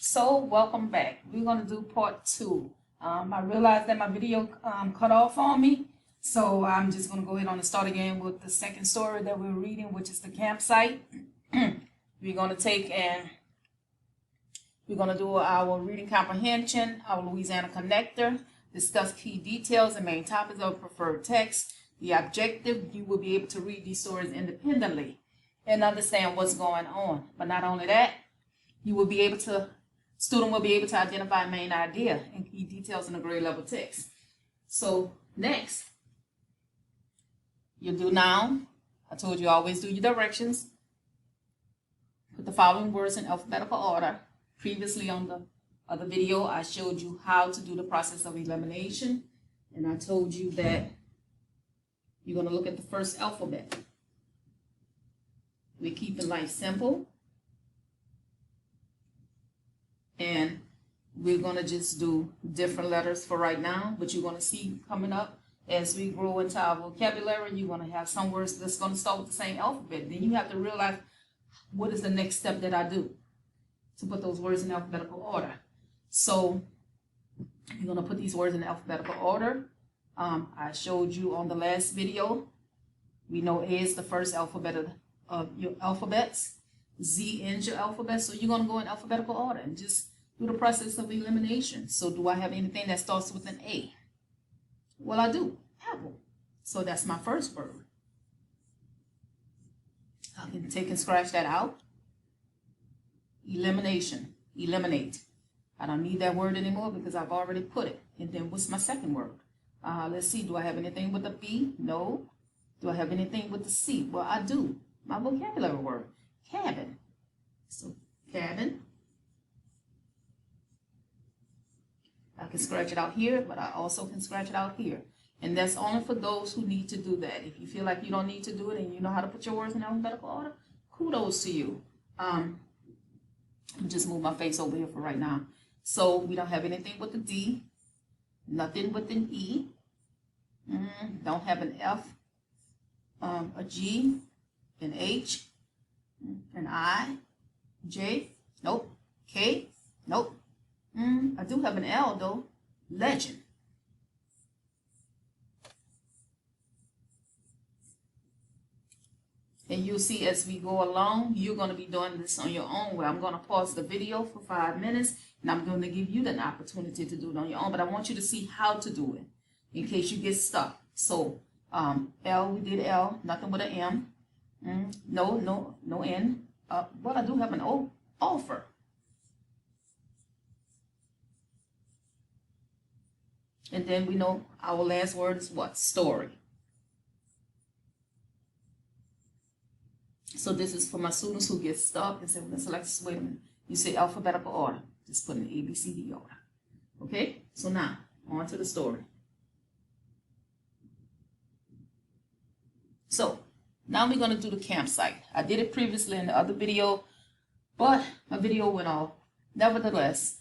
So welcome back. We're going to do part two. I realized that my video cut off on me, so I'm just going to go ahead and start again with the second story that we're reading, which is the campsite. We're going to take and we're going to do our reading comprehension, our Louisiana connector, discuss key details and main topics of preferred text. The objective, you will be able to read these stories independently and understand what's going on. But not only that, you will be able to, student will be able to identify main idea and key details in the grade level text. So next, you do noun. I told you always do your directions. Put the following words in alphabetical order. Previously on the other video, I showed you how to do the process of elimination, and I told you that you're going to look at the first alphabet. We're keeping life simple, and we're going to just do different letters for right now, but you're going to see coming up as we grow into our vocabulary, you're going to have some words that's going to start with the same alphabet. Then you have to realize, what is the next step that I do to put those words in alphabetical order? So you're going to put these words in alphabetical order. I showed you on the last video, we know A is the first alphabet of your alphabets. Z ends your alphabet, so you're going to go in alphabetical order and just do the process of elimination. So do I have anything that starts with an A? Well, I do, apple. So that's my first word. I can take and scratch that out. Elimination, eliminate. I don't need that word anymore because I've already put it. And then what's my second word? Let's see, do I have anything with the B? No. Do I have anything with the C? Well, I do. My vocabulary word, cabin. So cabin. I can scratch it out here, but I also can scratch it out here. And that's only for those who need to do that. If you feel like you don't need to do it and you know how to put your words in alphabetical order, kudos to you. Just move my face over here for right now. So we don't have anything with the D, nothing with an E, don't have an F, a G, an H, an I, J, nope, K, nope. I do have an L though, legend. And you'll see as we go along, you're going to be doing this on your own. Where I'm going to pause the video for 5 minutes, and I'm going to give you the opportunity to do it on your own. But I want you to see how to do it in case you get stuck. So L, we did L, nothing with an M. No N. But I do have an O, offer. And then we know our last word is what? Story. So this is for my students who get stuck and say, well, let's select this. Wait a minute. You say alphabetical order. Just put in A, B, C, D order. Okay? So now, on to the story. So now we're going to do the campsite. I did it previously in the other video, but my video went off. Nevertheless,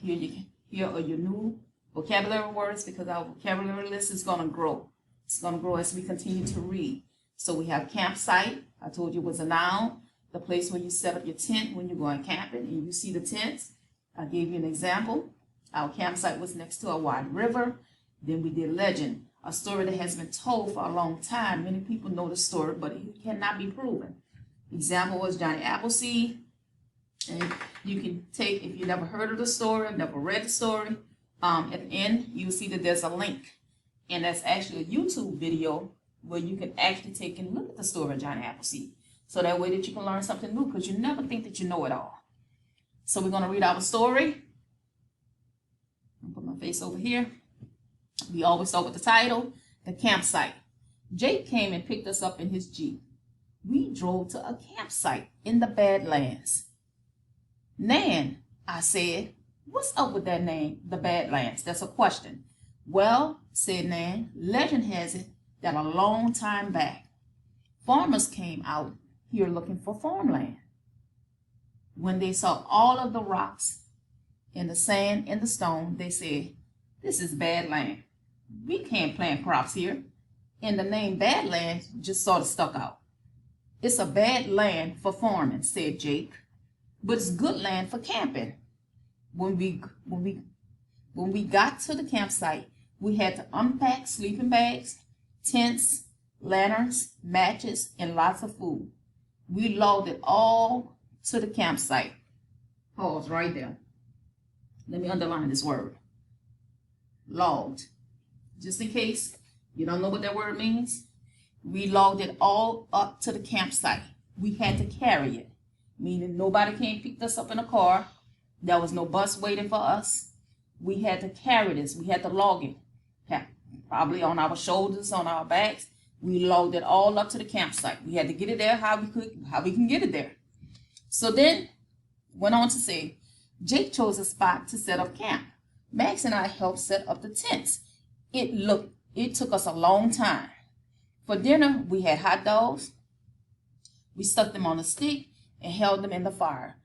here are your new vocabulary words because our vocabulary list is going to grow. It's going to grow as we continue to read. So we have campsite. I told you was a noun, the place where you set up your tent when you're going camping and you see the tents. I gave you an example. Our campsite was next to a wide river. Then we did legend, a story that has been told for a long time. Many people know the story, but it cannot be proven. Example was Johnny Appleseed. And you can take, if you never heard of the story, never read the story, at the end, you'll see that there's a link. And that's actually a YouTube video where you can actually take and look at the story of Johnny Appleseed. So that way that you can learn something new, because you never think that you know it all. So we're going to read our story. I'll put my face over here. We always start with the title, The Campsite. Jake came and picked us up in his Jeep. We drove to a campsite in the Badlands. Nan, I said, what's up with that name, the Badlands? That's a question. Well, said Nan, legend has it that a long time back, farmers came out here looking for farmland. When they saw all of the rocks and the sand and the stone, they said, this is bad land. We can't plant crops here. And the name Badlands just sort of stuck out. It's a bad land for farming, said Jake, but it's good land for camping. when we got to the campsite, we had to unpack sleeping bags, tents, lanterns, matches, and lots of food. We logged it all to the campsite. Pause right there. Let me underline this word. Logged. Just in case you don't know what that word means, we logged it all up to the campsite. We had to carry it, meaning nobody came pick us up in a car. There was no bus waiting for us. We had to carry this. We had to log it. Probably on our shoulders, on our backs. We logged it all up to the campsite. We had to get it there how we can get it there. So then went on to say, Jake chose a spot to set up camp. Max and I helped set up the tents. It took us a long time. For dinner, we had hot dogs. We stuck them on a stick and held them in the fire.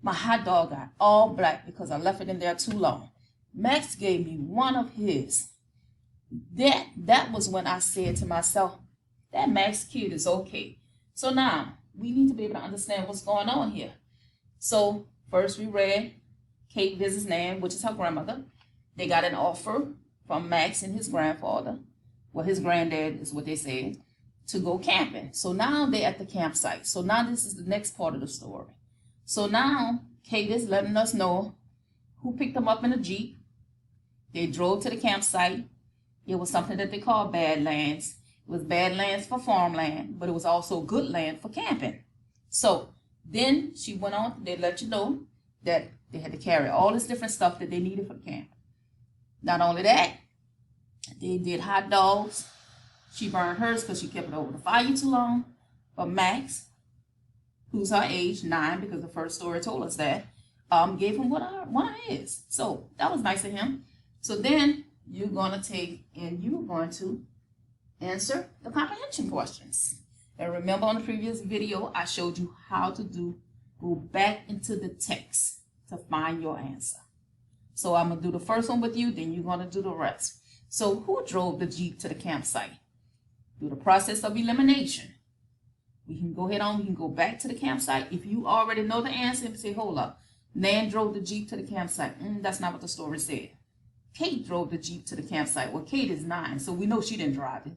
My hot dog got all black because I left it in there too long. Max gave me one of his. That was when I said to myself, that Max kid is okay. So now we need to be able to understand what's going on here. So first we read Kate visits Nan, which is her grandmother. They got an offer from Max and his grandfather. Well, his granddad is what they said, to go camping. So now they're at the campsite. So now this is the next part of the story. So now Kate is letting us know who picked them up in a Jeep. They drove to the campsite. It was something that they call Badlands. It was Badlands for farmland, but it was also good land for camping. So then she went on, they let you know that they had to carry all this different stuff that they needed for camp. Not only that, they did hot dogs. She burned hers because she kept it over the fire too long. But Max, who's her age, 9, because the first story told us that, gave him one of his. So that was nice of him. So then you're going to take and you're going to answer the comprehension questions. And remember on the previous video, I showed you how to go back into the text to find your answer. So I'm going to do the first one with you, then you're going to do the rest. So who drove the Jeep to the campsite? Through the process of elimination. We can go ahead we can go back to the campsite. If you already know the answer, and say, hold up, Nan drove the Jeep to the campsite. That's not what the story said. Kate drove the Jeep to the campsite. Well, Kate is 9, so we know she didn't drive it.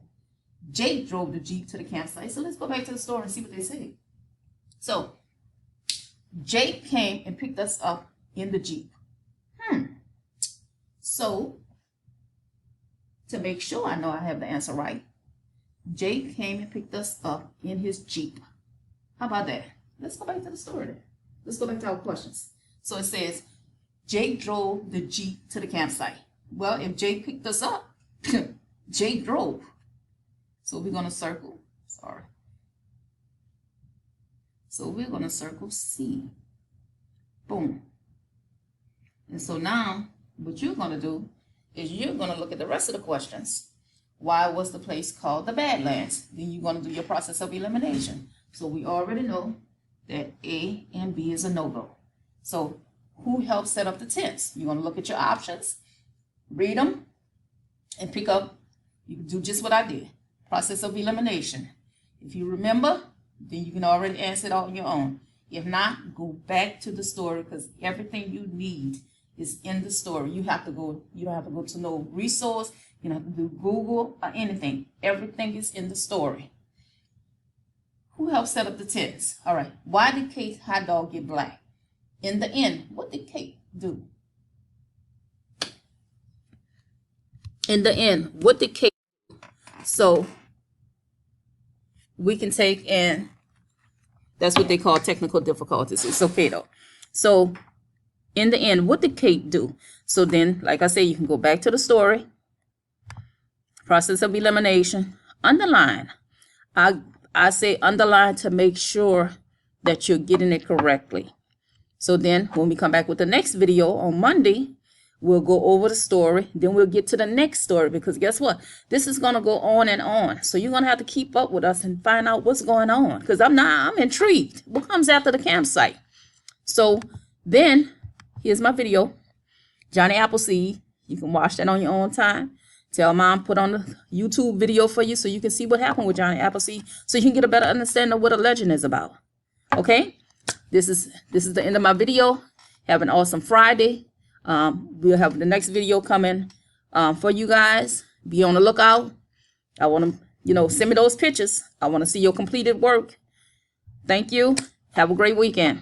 Jake drove the Jeep to the campsite. So let's go back to the story and see what they say. So Jake came and picked us up in the Jeep. So to make sure I know I have the answer right, Jake came and picked us up in his Jeep. How about that? Let's go back to the story then. Let's go back to our questions. So it says, Jake drove the Jeep to the campsite. Well, if Jake picked us up, Jake drove. So we're going to circle, So we're going to circle C. Boom. And so now what you're going to do is you're going to look at the rest of the questions. Why was the place called the Badlands? Then you're going to do your process of elimination. So we already know that A and B is a no-go. So who helped set up the tents? You're going to look at your options, read them, and pick up. You can do just what I did. Process of elimination. If you remember, then you can already answer it on your own. If not, go back to the story because everything you need is in the story. You don't have to go to no resource. You don't have to do Google or anything. Everything is in the story. Who helped set up the tents? All right. Why did Kate's hot dog get black? In the end, what did Kate do? In the end, what did Kate do? So we can take and that's what they call technical difficulties. It's okay though. So in the end, what did Kate do? So then, like I said, you can go back to the story. Process of elimination. Underline. I say underline to make sure that you're getting it correctly. So then when we come back with the next video on Monday, we'll go over the story. Then we'll get to the next story because guess what? This is going to go on and on. So you're going to have to keep up with us and find out what's going on because I'm intrigued. What comes after the campsite? So then here's my video. Johnny Appleseed. You can watch that on your own time. Tell Mom put on the YouTube video for you so you can see what happened with Johnny Appleseed so you can get a better understanding of what a legend is about. Okay? This is the end of my video. Have an awesome Friday. We'll have the next video coming for you guys. Be on the lookout. I want to, send me those pictures. I want to see your completed work. Thank you. Have a great weekend.